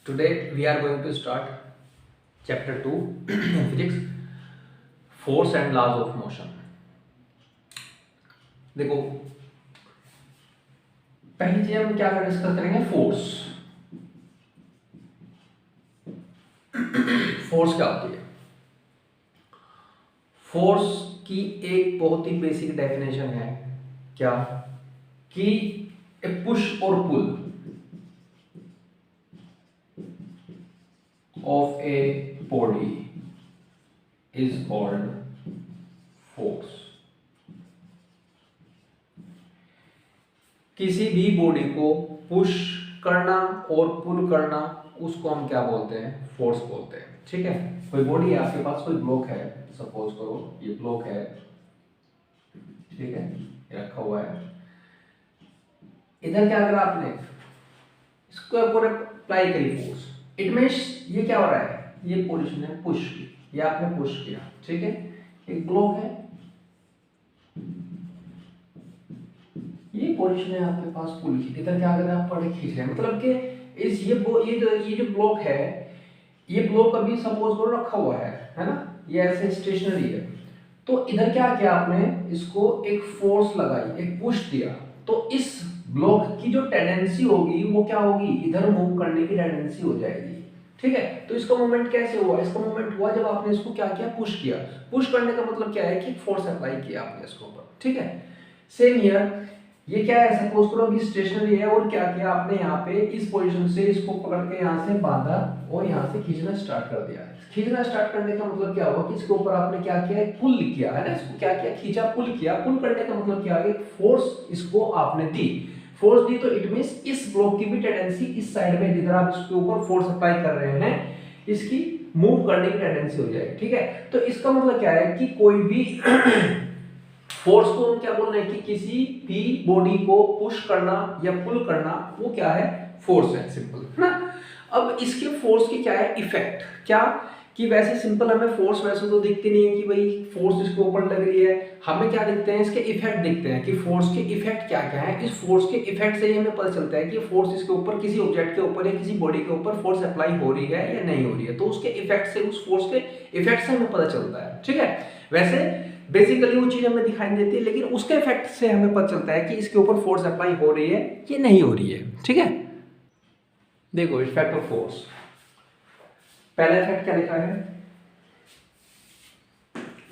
Today we are going to start chapter 2 in physics, force and laws of motion. देखो, पहली चीज हम क्या डिस्कस करेंगे? फोर्स। फोर्स क्या होती है? फोर्स की एक बहुत ही बेसिक डेफिनेशन है, क्या कि ए पुश और पुल of a body is called force. किसी भी बॉडी को पुश करना और पुल करना, उसको हम क्या बोलते हैं? फोर्स बोलते हैं। ठीक है, कोई बॉडी है आपके पास, कोई ब्लॉक है, सपोज करो ये ब्लॉक है, ठीक है, ये रखा हुआ है। इधर क्या करा आपने? इसको ऊपर अप्लाई करी फोर्स। इट मींस ये क्या हो रहा है? ये पोजीशन है पुश की, ये आपने पुश किया, ठीक है। एक ब्लॉक है, ये पोजीशन है आपके पास पुल की। इधर क्या कर रहे हैं आप? पड़े खींच रहे हैं, मतलब कि इस ये जो ब्लॉक है, ये ब्लॉक अभी सपोज करो रखा हुआ है ना, ये ऐसे स्टेशनरी है। तो इधर क्या किया आपने? इसको एक फोर्स लगाई, एक पुश दिया, तो इस ब्लॉक की जो टेंडेंसी होगी वो क्या होगी? इधर मूव करने की टेंडेंसी हो जाएगी, ठीक है। तो इसका मूवमेंट कैसे हुआ? इसका मूवमेंट हुआ जब आपने इसको क्या किया? पुश किया। पुश करने का मतलब क्या है कि फोर्स अप्लाई किया आपने इसके ऊपर, ठीक है। सेम हियर, ये क्या है? सपोज करो अभी स्टेशनरी है, और क्या किया आपने? यहाँ पे इस पोजीशन से इसको पकड़ के यहाँ से बांधा और यहाँ से खींचना स्टार्ट कर दिया। खींचना स्टार्ट करने का मतलब क्या हुआ कि इसके ऊपर आपने क्या किया? पुल किया है ना, इसको क्या किया? खींचा, पुल किया। पुल करने का मतलब क्या है? फोर्स इसको आपने दी। फोर्स दी तो इट मींस इस ब्लॉक की भी टेंडेंसी इस साइड में, जिधर आप इसके ऊपर फोर्स अप्लाई कर रहे हैं, इसकी मूव करने की टेंडेंसी हो जाएगी, ठीक है। तो इसका मतलब क्या है कि कोई भी फोर्स को हम क्या बोल रहे हैं कि किसी भी बॉडी को पुश करना या पुल करना, वो क्या है? फोर्स है, सिंपल है ना। अब इसके फोर्स की क्या है? इफेक्ट। क्या कि वैसे सिंपल हमें फोर्स वैसे तो दिखती नहीं है कि भाई फोर्स इसके ऊपर लग रही है, हमें क्या दिखते हैं? इसके इफेक्ट दिखते हैं कि फोर्स के इफेक्ट क्या क्या है। इस फोर्स के इफेक्ट से ही हमें पता चलता है कि फोर्स इसके ऊपर, किसी ऑब्जेक्ट के ऊपर या किसी बॉडी के ऊपर फोर्स अप्लाई हो रही है या नहीं हो रही है। तो उसके इफेक्ट से, उस फोर्स के इफेक्ट से हमें पता चलता है, ठीक है। वैसे बेसिकली वो चीज हमें दिखाई देती है, लेकिन उसके इफेक्ट से हमें पता चलता है कि इसके ऊपर फोर्स अप्लाई हो रही है कि नहीं हो रही है, ठीक है। देखो इफेक्ट ऑफ फोर्स, पहला इफेक्ट क्या लिखा है?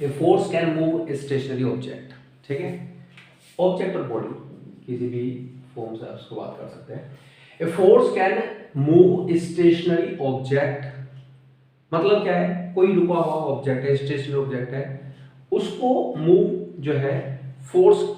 ए force can move a stationary object, ठीक है। ऑब्जेक्ट और बॉडी किसी भी फॉर्म से उसको बात कर सकते हैं। A force can move stationary object, मतलब क्या है? कोई रुका हुआ ऑब्जेक्ट है, स्टेशनरी ऑब्जेक्ट है, उसको मूव जो है फोर्स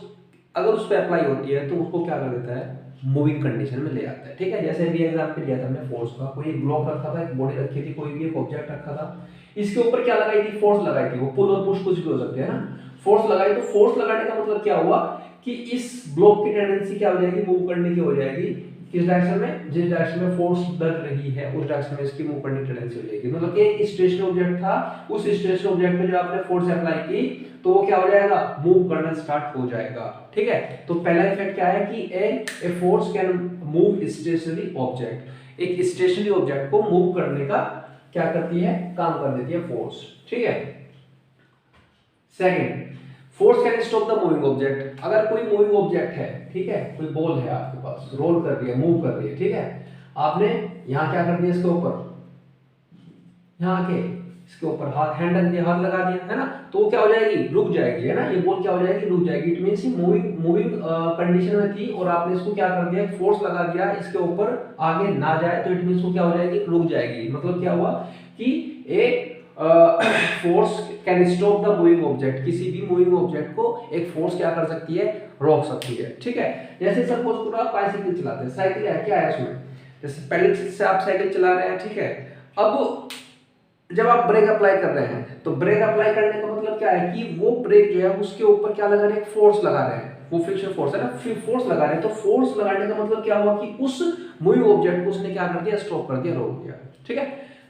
अगर उस पर अप्लाई होती है तो उसको क्या कर देता है? मूविंग कंडीशन में ले आता है, ठीक है। जैसे अभी एग्जांपल दिया था हमने फोर्स का, कोई एक ब्लॉक रखा था, एक बॉडी रखी थी, कोई भी एक ऑब्जेक्ट रखा था, इसके ऊपर क्या लगाई थी? फोर्स लगाई थी। वो पुल और पुश कुछ भी हो सकते हैं ना। फोर्स लगाई, तो फोर्स लगाने का मतलब क्या हुआ कि इस ब्लॉक की टेंडेंसी क्या हो जाएगी? मूव करने की हो जाएगी। किस डायरेक्शन में? जिस डायरेक्शन में फोर्स लग रही है उस डायरेक्शन में इसकी मूव करने की टेंडेंसी हो जाएगी। मतलब कि एक स्टेशनरी ऑब्जेक्ट था, उस स्टेशनरी ऑब्जेक्ट में जो आपने फोर्स अप्लाई की तो वो क्या हो जाएगा? मूव करना स्टार्ट हो जाएगा, ठीक है। तो पहला इफेक्ट क्या है कि a force can move stationary object, एक स्टेशनरी ऑब्जेक्ट को मूव करने का क्या करती है? काम कर देती है फोर्स, ठीक है। Second, force can stop the moving object. अगर कोई मूविंग ऑब्जेक्ट है, ठीक है, कोई बॉल है आपके पास, रोल कर रही है, मूव कर रही है, ठीक है, आपने यहां क्या कर दिया? इसके ऊपर, यहां के इसके ऊपर हाथ, हैंड रख दिया, हाथ लगा दिया, है ना, तो वो क्या हो जाएगी? रुक जाएगी, है ना। ये बॉल क्या हो जाएगी? रुक जाएगी। इट मींस मूविंग कंडीशन में थी और आपने इसको क्या कर दिया? फोर्स लगा दिया, इसके ऊपर आगे ना जाए, तो इट मींस वो क्या हो जाएगी? रुक जाएगी। मतलब क्या हुआ कि एक force can stop the moving object, किसी भी मूविंग ऑब्जेक्ट को एक फोर्स क्या कर सकती है? रोक सकती है, ठीक है। जैसे सपोज करो आप बाइसिकल चलाते हैं, साइकिल है, क्या है इसमें? जैसे पहले से आप साइकिल चला रहे हैं, ठीक है। अब जब आप ब्रेक अप्लाई कर रहे हैं, तो ब्रेक अप्लाई करने का मतलब क्या है कि वो ब्रेक जो है उसके ऊपर क्या लगा रहे हैं? फोर्स लगा रहे हैं, वो फ्रिक्शन फोर्स है ना, फोर्स लगा रहे हैं। तो फोर्स लगाने का मतलब क्या हुआ कि उस मूविंग ऑब्जेक्ट को उसने क्या कर दिया? स्टॉप कर दिया, रोक दिया, ठीक है।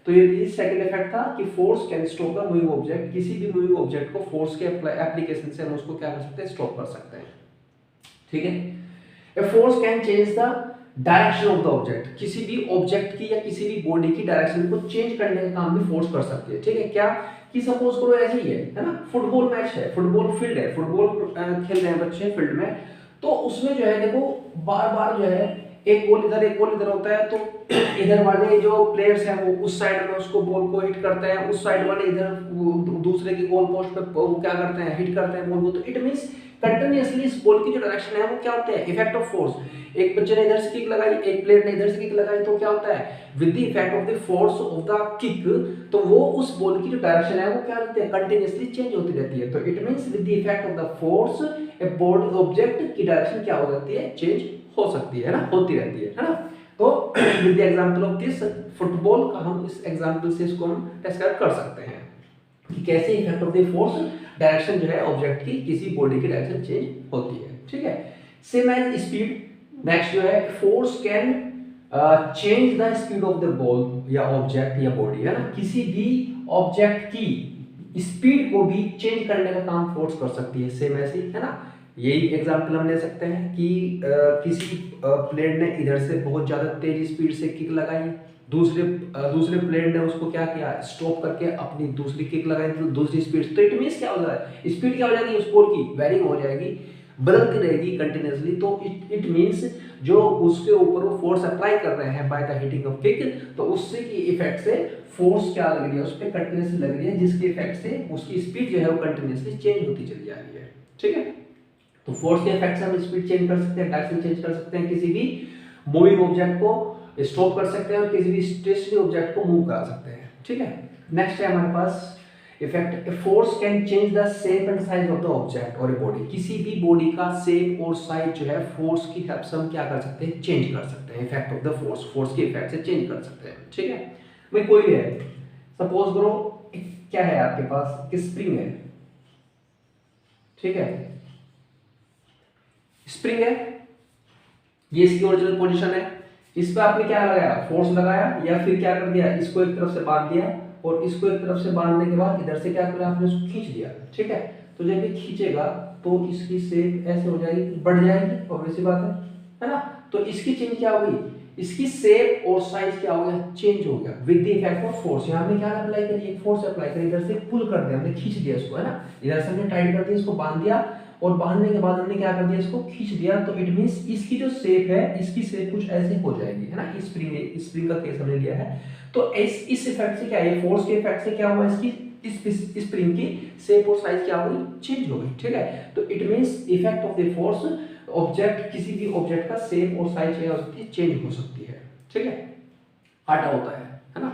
तो ये सेकंड इफेक्ट था कि force can stop the moving object, किसी भी मूविंग ऑब्जेक्ट को फोर्स के एप्लीकेशन से हम उसको क्या कर सकते हैं? स्टॉप कर सकते हैं, ठीक है। ए force can change the direction of the object, किसी भी ऑब्जेक्ट की या किसी भी बॉडी की डायरेक्शन को चेंज करने का काम भी फोर्स कर सकती है। ठीक है, क्या कि सपोज करो ऐसे ही है ना, फुटबॉल मैच है, फुटबॉल फील्ड है, फुटबॉल खेल रहे हैं बच्चे फील्ड में, तो उसमें जो है देखो बार बार जो है एक बॉल इधर एक बॉल इधर होता है, तो इधर वाले जो प्लेयर्स हैं वो उस साइड में उसको बॉल को हिट करते हैं, उस साइड वाले इधर दूसरे की गोल पोस्ट पे वो क्या करते हैं, हिट करते हैं बॉल को। तो इट मींस कंटिन्यूअसली इस बॉल की जो डायरेक्शन है वो क्या होता है, इफेक्ट ऑफ फोर्स। एक बच्चे ने इधर से किक लगाई, एक प्लेयर ने इधर से किक लगाई, तो क्या होता है, with the effect of the force of the kick, तो वो उस बॉल की जो डायरेक्शन है वो क्या होती है, कंटिन्यूअसली चेंज होती रहती है। तो it means with the effect of the force a body object की डायरेक्शन क्या हो जाती है, चेंज हो सकती है ना, होती रहती है ना। तो with the example of this football का हम इस एग्जांपल से इसको हम डिस्क्राइब कर सकते हैं कि कैसे effect of the force direction जो है ऑब्जेक्ट की किसी बॉडी की डायरेक्शन चेंज होती है। ठीक है, सेम एज स्पीड। नेक्स्ट जो है, force can change the speed of the ball या ऑब्जेक्ट या बॉडी, है ना, किसी भी ऑब्जेक्ट की स्पीड को भी चेंज करने का काम फोर्स कर सकती है। सेम ऐसे है ना, यही एग्जांपल हम ले सकते हैं कि किसी प्लेयर ने इधर से बहुत ज्यादा तेज स्पीड से किक लगाई, दूसरे प्लेयर ने उसको क्या किया, स्टॉप करके अपनी दूसरी किक लगाई दूसरी स्पीड से। तो इट मींस क्या हो जाता है, स्पीड क्या हो जाएगी उस बॉल की, वेरिंग हो जाएगी, बदलती रहेगी कंटिन्यूअसली। तो इट मींस जो उसके ऊपर वो फोर्स अप्लाई कर रहे हैं by the hitting of kick, तो उससे की इफेक्ट से फोर्स क्या लग रही है, उस पर कंटिन्यूअसली लग रही है, जिसके इफेक्ट से उसकी स्पीड जो है वो कंटिन्यूअसली चेंज होती चली जा रही है। ठीक है, तो फोर्स के इफेक्ट से हम स्पीड चेंज कर सकते हैं, डायरेक्शन चेंज कर सकते हैं, किसी भी मूविंग ऑब्जेक्ट को स्टॉप कर सकते हैं और किसी भी स्टेशनरी ऑब्जेक्ट को मूव करा सकते हैं। ठीक है, नेक्स्ट है हमारे पास effect, force can change the shape and size of the object और ए बॉडी, किसी भी बॉडी का शेप और साइज जो है फोर्स की हेल्प से हम क्या कर सकते हैं, चेंज कर सकते हैं। Effect of the force, force के इफेक्ट से चेंज कर सकते हैं। ठीक है, भाई कोई भी है, सपोज करो क्या है आपके पास, कि स्प्रिंग है। ठीक है, स्प्रिंग है, ये इसकी ओरिजिनल पोजीशन है, इस पे आपने क्या लगाया, फोर्स लगाया, या फिर क्या कर दिया, इसको एक तरफ से बांध दिया और इसको एक तरफ से बांधने के बाद इधर से क्या करा आपने, उसको खींच दिया। ठीक है, तो जब ये खींचेगा तो इसकी शेप ऐसे हो जाएगी, बढ़ जाएगी, ऑब्वियस सी बात है ना। तो इसकी चेंज क्या हो गई, इसकी शेप और साइज क्या हो गया, चेंज हो गया with the effect of force. यहाँ हमने क्या अप्लाई करी, एक फोर्स अप्लाई करी, इधर से पुल कर दिया, हमने खींच दिया इसको, है ना, इधर से हमने टाइट कर दिया, इसको बांध दिया और बांधने के बाद हमने क्या कर दिया, इसको खींच दिया। तो इट मींस इसकी जो शेप है, इसकी शेप कुछ ऐसे हो जाएगी, है ना। स्प्रिंग का केस हमने लिया है, तो इस इफेक्ट से क्या है, फोर्स के इफेक्ट से क्या हुआ, इसकी इस स्प्रिंग की शेप और साइज क्या हो गई, चेंज हो गई। ठीक है, तो it means effect of the force object, किसी भी ऑब्जेक्ट का शेप और साइज क्या हो सकती है, चेंज हो सकती है। ठीक है, आटा होता है ना,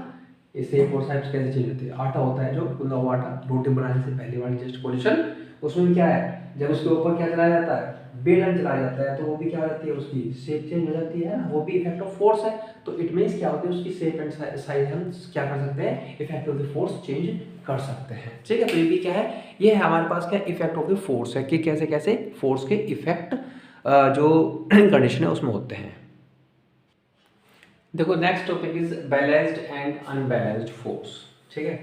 ये शेप और साइज कैसे चेंज होती है, आटा होता है जो गूंदा हुआ आटा, रोटी बनाने से पहले वाली जस्ट पोजीशन, उसमें क्या है, जब उसके ऊपर क्या चलाया जाता है, बेलन चलाया जाता है, तो वो भी क्या हो जाती है, उसकी शेप चेंज हो जाती है ना, वो भी इफेक्ट ऑफ फोर्स है। तो इट मींस क्या होती है, उसकी शेप एंड साइज हम क्या कर सकते हैं, effect of the force change कर सकते हैं। ठीक है, तो ये भी क्या है, ये है हमारे पास क्या, इफेक्ट ऑफ द फोर्स है, कि कैसे कैसे फोर्स के इफेक्ट जो कंडीशन है उसमें होते हैं। देखो next topic is balanced and unbalanced force. ठीक है,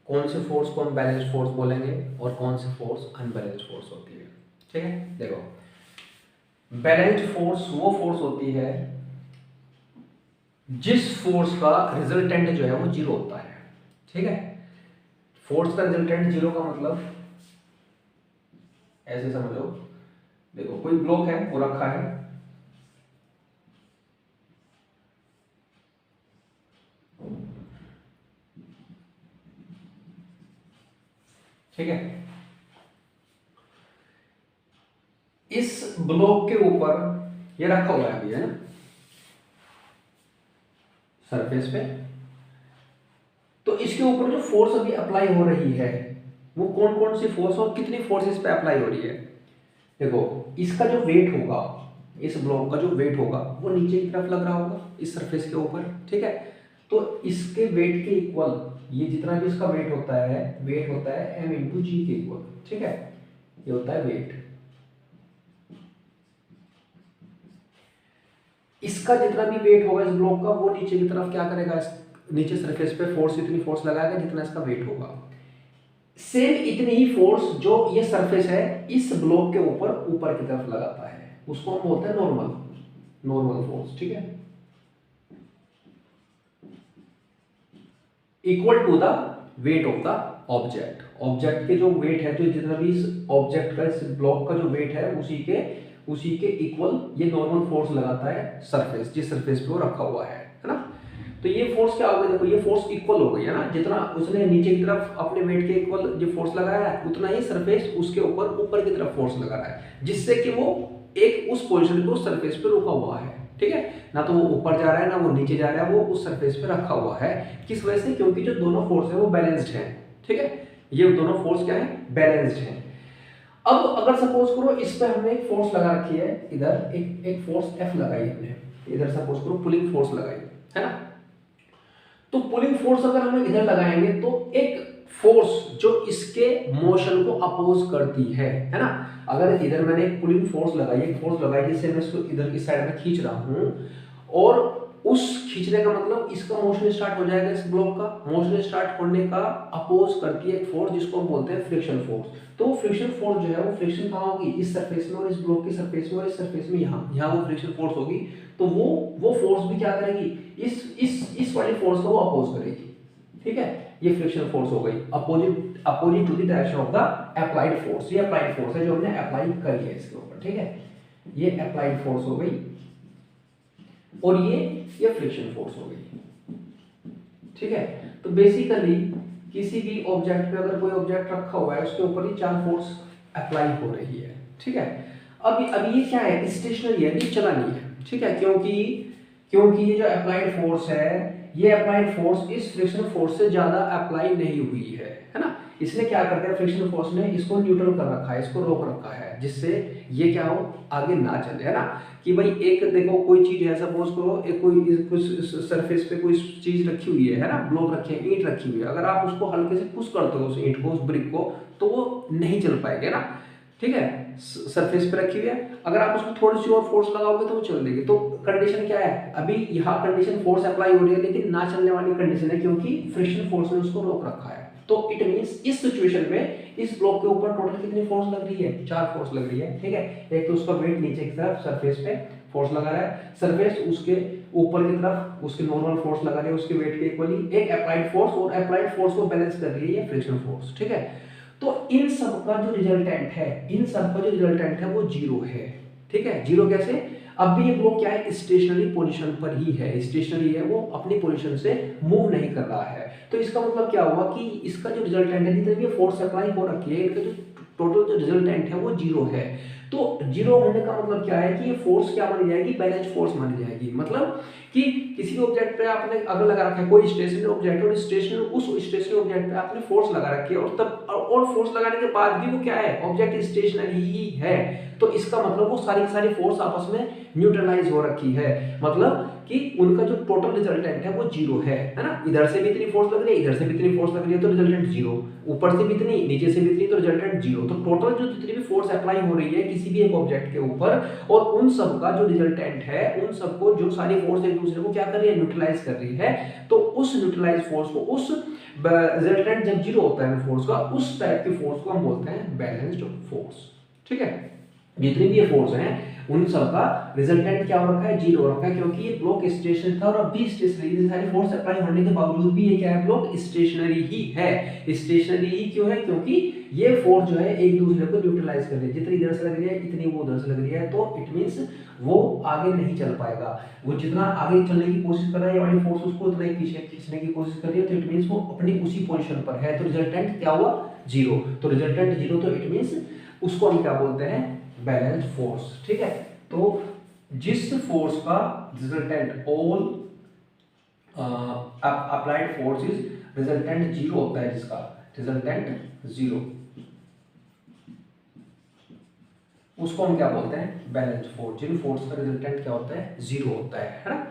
कौन से फोर्स को हम बैलेंस्ड फोर्स बोलेंगे और कौन से फोर्स अनबैलेंस्ड फोर्स होती है। ठीक है, देखो बैलेंस्ड फोर्स वो फोर्स होती है जिस फोर्स का रिजल्टेंट जो है वो जीरो होता है। ठीक है, फोर्स का रिजल्टेंट जीरो का मतलब ऐसे समझो, देखो कोई ब्लॉक है वो रखा है, ठीक है, इस ब्लॉक के ऊपर ये रखा हुआ है अभी, है ना, सरफेस पे, तो इसके ऊपर जो फोर्स अभी अप्लाई हो रही है वो कौन कौन सी फोर्स और कितनी फोर्स इस पे अप्लाई हो रही है। देखो इसका जो वेट होगा, इस ब्लॉक का जो वेट होगा वो नीचे की तरफ लग रहा होगा इस सरफेस के ऊपर। ठीक है, तो इसके वेट के इक्वल ये जितना भी इसका वेट होता है m इंटू जी के इक्वल। ठीक है, ये होता है वेट। इसका जितना भी वेट होगा इस ब्लॉक का वो नीचे की तरफ क्या करेगा, नीचे सरफेस पे फोर्स, इतनी फोर्स लगाएगा जितना इसका वेट होगा। सेम इतनी ही फोर्स जो ये सरफेस है इस ब्लॉक के ऊपर की तरफ लगाता है, उसको हम बोलते हैं नॉर्मल। नॉर्मल फोर्स, ठीक है, equal to the weight of the object. Object के जो वेट है, जो जितना भी इस ऑब्जेक्ट का, इस ब्लॉक का जो वेट है, उसी के इक्वल ये नॉर्मल फोर्स लगाता है सरफेस, जिस सरफेस पे वो रखा हुआ है ना। तो ये फोर्स क्या हो गई, देखो ये फोर्स इक्वल हो गई है ना, जितना उसने नीचे की तरफ अपने वेट के इक्वल जो फोर्स लगाया है, उतना ही सरफेस उसके ऊपर की तरफ फोर्स लगा रहा है, जिससे कि वो एक उस पोजीशन पे, उस सरफेस पे रुका हुआ है, ठीक है ना। तो वो ऊपर जा रहा है ना वो नीचे जा रहा है, वो उस सरफेस पे रखा हुआ है। किस वजह से? क्योंकि जो दोनों फोर्स है वो बैलेंस्ड है, ठीक है, ये दोनों फोर्स क्या है, बैलेंस्ड है। अब अगर सपोज करो इस पे हमने एक फोर्स लगा रखी है, इधर एक फोर्स F लगाई हमने, इधर सपोज करो पुलिंग फोर्स लगाई है ना। तो पुलिंग फोर्स अगर हम इधर लगाएंगे तो एक फोर्स जो इसके मोशन को अपोज करती है ना। अगर इधर मैंने एक पुलिंग फोर्स लगाई, एक फोर्स लगाई जिससे मैं इसको इधर की साइड में खींच रहा हूं, और उस खींचने का मतलब इसका मोशन स्टार्ट हो जाएगा, इस ब्लॉक का मोशन स्टार्ट होने का अपोज करती है एक फोर्स जिसको हम बोलते हैं फ्रिक्शन फोर्स। तो फ्रिक्शन फोर्स जो है वो फ्रिक्शन कहाँ होगी, इस सरफेस में और इस ब्लॉक की सरफेस में और इस सरफेस में, यहाँ वो फ्रिक्शन फोर्स होगी। तो वो फोर्स भी क्या करेगी, इस वाली फोर्स को वो अपोज करेगी, ठीक है। ये फ्रिक्शन फोर्स हो गई, opposite to the direction of the applied force. ये अप्लाइड फोर्स है जो हमने अप्लाई करी है इसके ऊपर, ठीक है, ये अप्लाइड फोर्स हो गई, और ये फ्रिक्शन फोर्स हो गई, ठीक है। तो बेसिकली किसी भी ऑब्जेक्ट पे अगर कोई ऑब्जेक्ट रखा हुआ है, उसके ऊपर ही चार फोर्स अप्लाई हो रही है, ठीक है। अब ये क्या है, स्टेशनरी है, ये चला नहीं है, ठीक है, क्योंकि ये जो अप्लाइड फोर्स है, ये अप्लाइड फोर्स इस फ्रिक्शन फोर्स से ज्यादा अप्लाई नहीं हुई है ना। इसने क्या कर दिया, फ्रिक्शन फोर्स ने इसको न्यूट्रल कर रखा है, इसको रोक रखा है, जिससे ये क्या हो, आगे ना चले, है ना। कि भाई एक देखो कोई चीज है, सपोज करो एक कुछ सरफेस पे कोई चीज रखी हुई है ना, ब्लॉक रखी है, ईंट रखी हुई है, अगर आप उसको हल्के से पुश करते हो उस ईंट को, उस ब्रिक को, तो वो नहीं चल पाएगा ना, ठीक है, सरफेस पे रखी हुई है। अगर आप उसको थोड़ी सी और फोर्स लगाओगे तो वो चल देगी। तो कंडीशन क्या है, अभी यहाँ कंडीशन फोर्स अप्लाई हो रही है, लेकिन ना चलने वाली कंडीशन है, क्योंकि फ्रिक्शन फोर्स ने उसको रोक रखा है। तो इट मींस इस सिचुएशन में इस ब्लॉक के ऊपर टोटल कितनी फोर्स लग रही है, चार फोर्स लग रही है, ठीक है। एक तो उसका वेट नीचे की तरफ सरफेस पे फोर्स लगा रहा है, सरफेस उसके ऊपर की तरफ उसके नॉर्मल फोर्स लगा रही है उसके वेट के इक्वली, एक अप्लाइड फोर्स, और अप्लाइड फोर्स को बैलेंस कर रही है फ्रिक्शन फोर्स, ठीक है। तो इन सब का जो रिजल्टेंट है वो जीरो है, ठीक है। जीरो कैसे, अब भी ये ब्लॉक क्या है, स्टेशनरी पोजीशन पर ही है, स्टेशनरी है, वो अपनी पोजीशन से मूव नहीं कर रहा है। तो इसका मतलब क्या हुआ कि इसका जो रिजल्टेंट है, जितने भी फोर्स अप्लाई हो रखी है, इनका जो टोटल जो रिजल्टेंट है वो जीरो है। तो जीरो होने का मतलब क्या है कि ये फोर्स क्या मानी जाएगी, बैलेंस फोर्स मानी जाएगी। मतलब कि किसी भी ऑब्जेक्ट पे आपने अगर लगा रखा है कोई स्टेशनरी ऑब्जेक्ट, और उस स्टेशनरी ऑब्जेक्ट पे आपने फोर्स लगा रखी है, और फोर्स लगाने के बाद भी वो क्या है, ऑब्जेक्ट स्टेशनरी ही है, तो इसका मतलब वो सारी की सारी फोर्स आपस में न्यूट्रलाइज हो रखी है। मतलब कि उनका जो टोटल रिजल्टेंट है वो जीरो है ना। इधर से भी इतनी फोर्स लग रही है, इधर से भी इतनी फोर्स लग रही है, तो रिजल्टेंट जीरो, ऊपर से भी इतनी, नीचे से भी इतनी, तो रिजल्टेंट जीरो। तो टोटल जो जितनी भी फोर्स अप्लाई हो रही है किसी भी एक ऑब्जेक्ट के ऊपर, और उन सब का जो रिजल्टेंट है, उन सबको जो सारी फोर्स एक दूसरे को क्या कर रही है, न्यूट्रलाइज कर रही है। तो उस न्यूट्रलाइज फोर्स को, उस रिजल्टेंट जब जीरो होता है फोर्स का, उस टाइप की फोर्स को हम बोलते हैं बैलेंस्ड फोर्स, ठीक है। जितनी भी ये फोर्स हैं उन सब का रिजल्टेंट क्या हो रखा है, जीरो हो रखा है, क्योंकि ये ब्लॉक स्टेशनरी था, और अभी स्टेशनरी, सारी फोर्स अप्लाई होने के बावजूद भी ये क्या है, ब्लॉक स्टेशनरी ही है। स्टेशनरी ही क्यों है, क्योंकि ये फोर्स जो है एक दूसरे को न्यूट्रलाइज कर रही है, जितनी इधर से लग रही है इतनी वो उधर से लग रही है, तो इट मींस वो आगे नहीं चल पाएगा। वो जितना आगे चलने की कोशिश कर रहा है, ये वाली फोर्स उसको उतना ही पीछे खींचने की कोशिश कर रही है, तो इट मींस वो अपनी उसी पोजीशन पर है। तो रिजल्टेंट क्या हुआ, जीरो। तो रिजल्टेंट जीरो, तो इट मींस उसको हम क्या बोलते हैं, बैलेंस्ड फोर्स, ठीक है। तो जिस फोर्स का resultant all applied forces resultant zero होता है, जिसका रिजल्टेंट जीरो, उसको हम क्या बोलते हैं, बैलेंस्ड फोर्स। जिन फोर्स का रिजल्टेंट क्या होता है, जीरो होता है ना।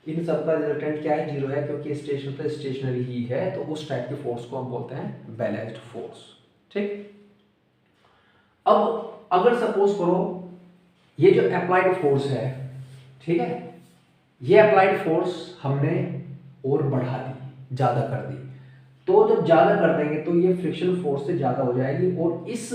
इन सब का रिजल्टेंट क्या है, जीरो है, क्योंकि स्टेशन पर स्टेशनरी ही है, तो उस टाइप के फोर्स को हम बोलते हैं बैलेंस्ड फोर्स, ठीक। अब अगर सपोज करो ये जो अप्लाइड फोर्स है, ठीक है, ये अप्लाइड फोर्स हमने और बढ़ा दी, ज्यादा कर दी, तो जब ज्यादा कर देंगे तो ये फ्रिक्शन फोर्स से ज्यादा हो जाएगी, और इस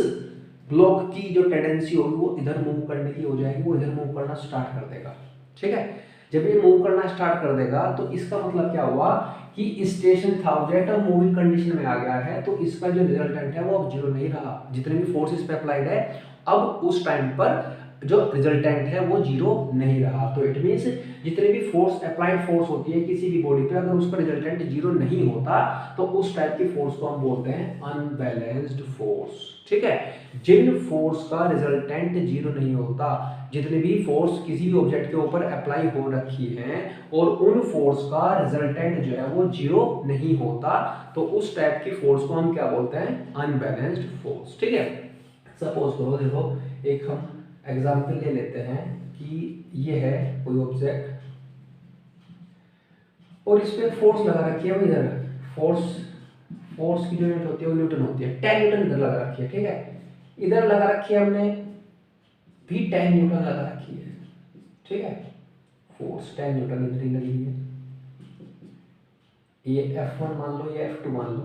ब्लॉक की जो टेंडेंसी होगी वो इधर मूव करने की हो जाएगी, वो इधर मूव करना स्टार्ट कर देगा, ठीक है। जब ये मूव करना स्टार्ट कर देगा तो इसका मतलब क्या हुआ कि स्टेशन था ऑब्जेक्ट अब मूविंग कंडीशन में आ गया है, तो इसका जो रिजल्टेंट है वो अब जीरो नहीं रहा। जितने भी फोर्स इस पे अप्लाइड है अब उस टाइम पर जो रिजल्टेंट है वो जीरो नहीं रहा। तो इट मीन्स जितने भी फोर्स अप्लाइड फोर्स होती है किसी भी बॉडी पे, अगर उसका रिजल्टेंट जीरो नहीं होता तो उस टाइप की फोर्स को हम बोलते हैं अनबैलेंस्ड फोर्स। ठीक है। जिन फोर्स का रिजल्टेंट जीरो नहीं होता, जितने भी फोर्स किसी भी ऑब्जेक्ट के ऊपर अप्लाई हो रखी हैं और उन फोर्स का रिजल्टेंट जो है वो जीरो नहीं होता, तो उस टाइप की फोर्स को हम क्या बोलते हैं, अनबैलेंस्ड फोर्स। ठीक है। सपोज करो, देखो एक हम एग्जाम्पल ले लेते हैं कि ये है कोई ऑब्जेक्ट और इस पे फोर्स लगा रखी है, इधर फोर्स की जो यूनिट होती है वो न्यूटन होती है। 10 न्यूटन इधर लगा रखी है। ठीक है। इधर लगा रखी है हमने भी 10 न्यूटन लगा रखी है। ठीक है। फोर्स 10 न्यूटन इधर ही लगी है। ये F1 मान लो, ये F2 मान लो।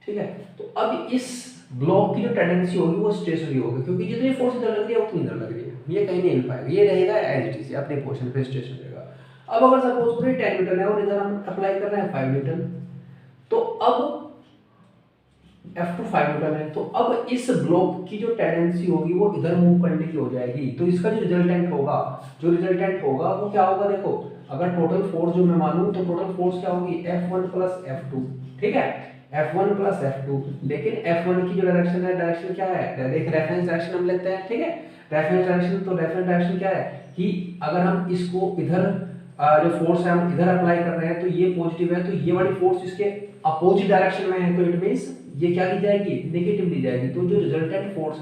ठीक है। तो अब इस ब्लॉक की जो टेंडेंसी होगी वो स्टेशनरी होगी, क्योंकि जितनी फोर्स इधर लग रही है उतनी इधर लग रही है, ये कहीं नहीं हिल पाएगा, ये रहेगा एज इट इज अपने पोजीशन पे स्टेशन रहेगा। अब अगर सपोज करो 10 न्यूटन है और इधर हम अप्लाई कर रहे हैं 5 न्यूटन, तो अब F2 5 न्यूटन है, तो अब इस ब्लॉक की जो टेंडेंसी होगी वो इधर मूव करने की हो जाएगी। तो इसका जो रिजल्टेंट होगा वो क्या होगा, देखो अगर टोटल फोर्स जो मैं मानूं तो टोटल फोर्स क्या होगी F1 प्लस F2। ठीक है। F1 प्लस F2, लेकिन F1 की जो डायरेक्शन है, डायरेक्शन क्या है, एक रेफरेंस डायरेक्शन हम लेते हैं। ठीक है। रेफरेंस डायरेक्शन, तो रेफरेंस डायरेक्शन क्या है कि अगर हम इसको इधर जो फोर्स है हम इधर अप्लाई कर रहे हैं तो ये पॉजिटिव है, तो ये वाली फोर्स इसके अपोजिट डायरेक्शन में है, तो इट मींस ये क्या ली जाएगी, नेगेटिव ली जाएगी। तो जो रिजल्टेंट फोर्स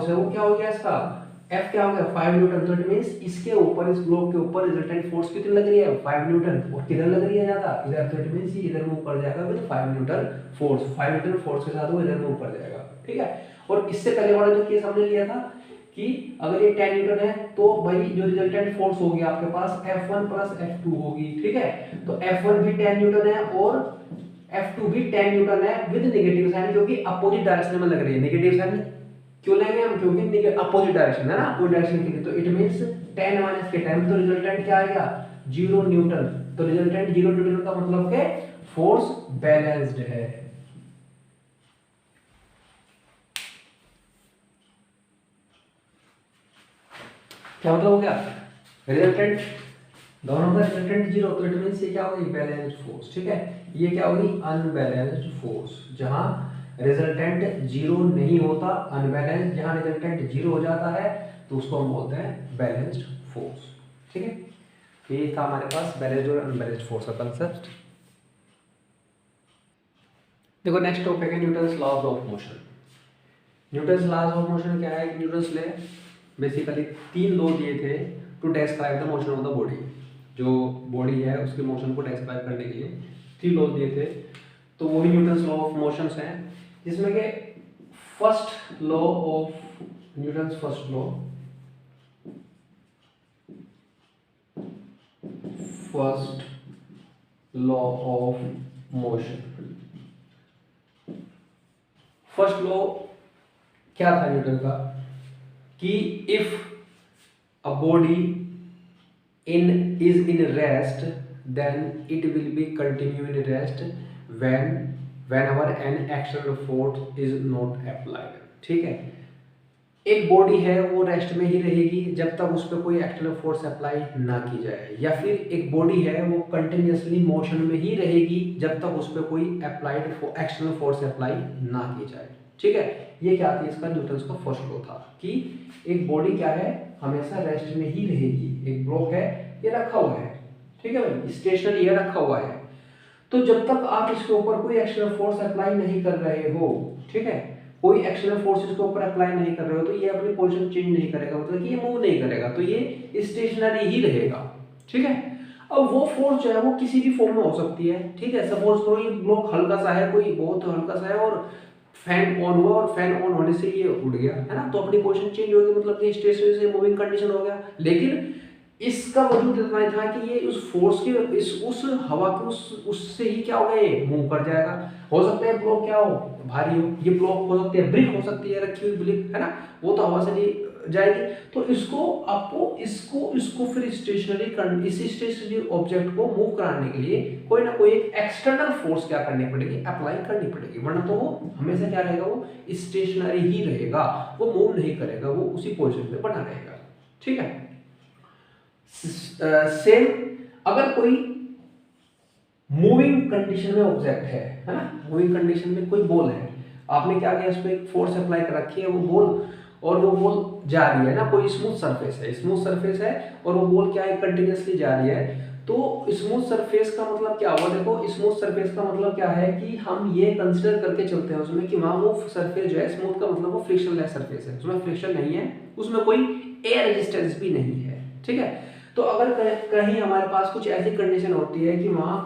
है वो क्या हो गया, इसका F क्या हो गया 5 न्यूटन। तो इट मींस इसके ऊपर, इस ब्लॉक के ऊपर रिजल्टेंट फोर्स कितनी लग रही है 5 न्यूटन, और किधर लग रही है ज्यादा, इधर। तो इट मींस ये इधर मूव कर जाएगा with 5 Newton force, 5 Newton force के साथ वो इधर मूव कर जाएगा। ठीक है। और इससे पहले वाला जो केस हमने लिया था कि अगर ये 10 न्यूटन है तो भाई जो रिजल्टेंट फोर्स होगी आपके पास F1 प्लस F2 होगी। ठीक है। तो F1 भी 10 न्यूटन है और F2 भी 10 न्यूटन है विद नेगेटिव साइन, क्योंकि अपोजिट डायरेक्शन में लग रही है। नेगेटिव साइन क्यों लेंगे हम, क्योंकि अपोजिट डायरेक्शन है ना, अपोजिट डायरेक्शन के लिए। तो इट मींस 10 माइनस के 10, तो रिजल्टेंट क्या आएगा 0 न्यूटन। तो रिजल्टेंट 0 न्यूटन का मतलब के फोर्स बैलेंस्ड है। क्या मतलब हो गया, रिजल्टेंट दोनों का रिजल्टेंट 0, तो इट मींस ये क्या होगी बैलेंस्ड फोर्स। ठीक है। ये क्या होगी अनबैलेंस्ड फोर्स, जहां रिजल्टेंट 0 नहीं होता, अनबैलेंस्ड, जहां रिजल्टेंट 0 हो जाता है तो उसको हम बोलते हैं बैलेंस्ड फोर्स। ठीक है। ये था हमारे पास बैलेंस्ड और अनबैलेंस्ड फोर्स का कंसेप्ट। देखो नेक्स्ट टॉपिक है Newton's laws of motion. Newton's laws of motion क्या है, न्यूटन्स ले बेसिकली 3 लॉ दिए थे to describe the motion of the body. जो बॉडी है उसके मोशन को डिस्क्राइब करने के लिए 3 लॉ दिए थे, तो वही न्यूटन्स लॉ ऑफ मोशंस हैं, जिसमें के first law of Newton's first law of motion. First law क्या था न्यूटन का कि if a body is in rest, then it will be continue in rest whenever an external force is not applied। ठीक है। एक body है वो rest में ही रहेगी जब तक उस पर कोई एक्सटर्नल फोर्स अप्लाई ना की जाए, या फिर एक बॉडी है वो कंटिन्यूअसली मोशन में ही रहेगी जब तक उस पर कोई अप्लाइड एक्सटर्नल फोर्स अप्लाई ना की जाए। ठीक है। ये क्या थी, इसका न्यूटन्स का फर्स्ट लॉ था कि एक बॉडी क्या है हमेशा रेस्ट में ही रहेगी। एक ब्लॉक है ये रखा हुआ है, ठीक है भाई, स्टेशनरी ये रखा हुआ है, तो जब तक आप इसके ऊपर कोई एक्सटर्नल फोर्स अप्लाई नहीं कर रहे हो, ठीक है, कोई एक्सटर्नल फोर्स इसके ऊपर अप्लाई नहीं कर रहे हो, तो ये अपनी पोजीशन चेंज नहीं करेगा, मतलब कि ये मूव नहीं करेगा, तो ये स्टेशनरी ही रहेगा। ठीक है। अब वो फोर्स जो है वो किसी भी फॉर्म में हो सकती है। ठीक है। सपोज करो ये ब्लॉक हल्का सा है, कोई बहुत हल्का सा है और फैन ऑन हुआ और फैन ऑन होने से ये उड़ गया, है ना, तो अपनी पोजीशन चेंज हो गई, मतलब कि स्टेशनरी से मूविंग कंडीशन हो गया। लेकिन इसका वजूद इतना ही था कि ये उस फोर्स के उस हवा के उससे ही क्या हो गया, ये मूव कर जाएगा। हो सकता है ब्लॉक क्या हो भारी हो, ये ब्लॉक हो सकती है, ब्रिक हो सकती है, रखी हुई ब्रिक, है ना, वो तो हवा से नहीं जाएगी। तो इसको आपको इसको फिर स्टेशनरी इसी स्टेशनरी ऑब्जेक्ट को मूव कराने के लिए कोई ना कोई एक एक्सटर्नल फोर्स क्या करनी पड़ेगी, अप्लाई करनी पड़ेगी, वरना तो वो हमेशा क्या रहेगा, वो स्टेशनरी ही रहेगा, वो मूव नहीं करेगा, वो उसी पोजीशन पे बना रहेगा। ठीक है। सेम अगर कोई मूविंग कंडीशन में ऑब्जेक्ट है ना, मूविंग कंडीशन में कोई बॉल है, आपने क्या किया, इस पे एक फोर्स अप्लाई कर रखी है, वो बॉल, और वो बॉल जा रही है ना, कोई स्मूथ सरफेस है, स्मूथ सरफेस है और वो बॉल क्या है, कंटिन्यूअसली जा रही है। तो स्मूथ सरफेस का मतलब क्या हुआ, देखो स्मूथ सरफेस का मतलब क्या है कि हम ये कंसीडर करके चलते हैं उसमें कि वहाँ वो सरफेस जो है, स्मूथ का मतलब वो फ्रिक्शनलेस सरफेस है, उसमें फ्रिक्शन नहीं है, उसमें कोई एयर रेजिस्टेंस भी नहीं है। ठीक है। तो अगर कहीं हमारे पास कुछ ऐसी कंडीशन होती है कि वहाँ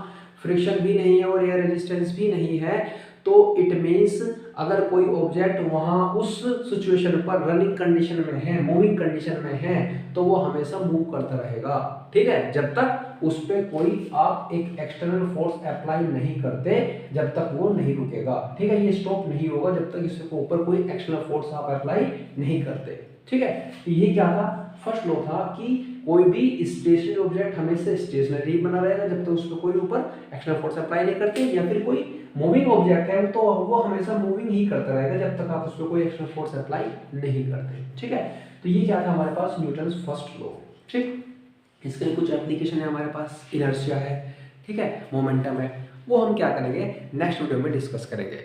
फ्रिक्शन भी नहीं है और एयर रेजिस्टेंस भी नहीं है, तो इट मीन्स अगर कोई ऑब्जेक्ट वहाँ उस सिचुएशन पर रनिंग कंडीशन में है, मूविंग कंडीशन में है, तो वो हमेशा मूव करता रहेगा। ठीक है, जब तक उस पर कोई आप एक एक्सटर्नल फोर्स अप्लाई नहीं करते, जब तक वो नहीं रुकेगा। ठीक है, ये स्टॉप नहीं होगा जब तक इसके ऊपर कोई एक्सटर्नल फोर्स आप अप्लाई नहीं करते। ठीक है, तो ये क्या था, फर्स्ट लॉ था कि कोई भी स्टेशनरी ऑब्जेक्ट हमेशा स्टेशनरी बना रहेगा जब तक उस पर कोई ऊपर एक्सटर्नल फोर्स अप्लाई नहीं करते, या फिर कोई मूविंग ऑब्जेक्ट है तो वो हमेशा मूविंग ही करता रहेगा जब तक आप उस पर कोई एक्सटर्नल फोर्स अप्लाई नहीं करते। ठीक है, तो ये क्या था हमारे पास, न्यूटन्स फर्स्ट लॉ। ठीक, इसके लिए कुछ एप्लीकेशन है हमारे पास, इनर्शिया है, ठीक है, मोमेंटम है, वो हम क्या करेंगे नेक्स्ट वीडियो में डिस्कस करेंगे।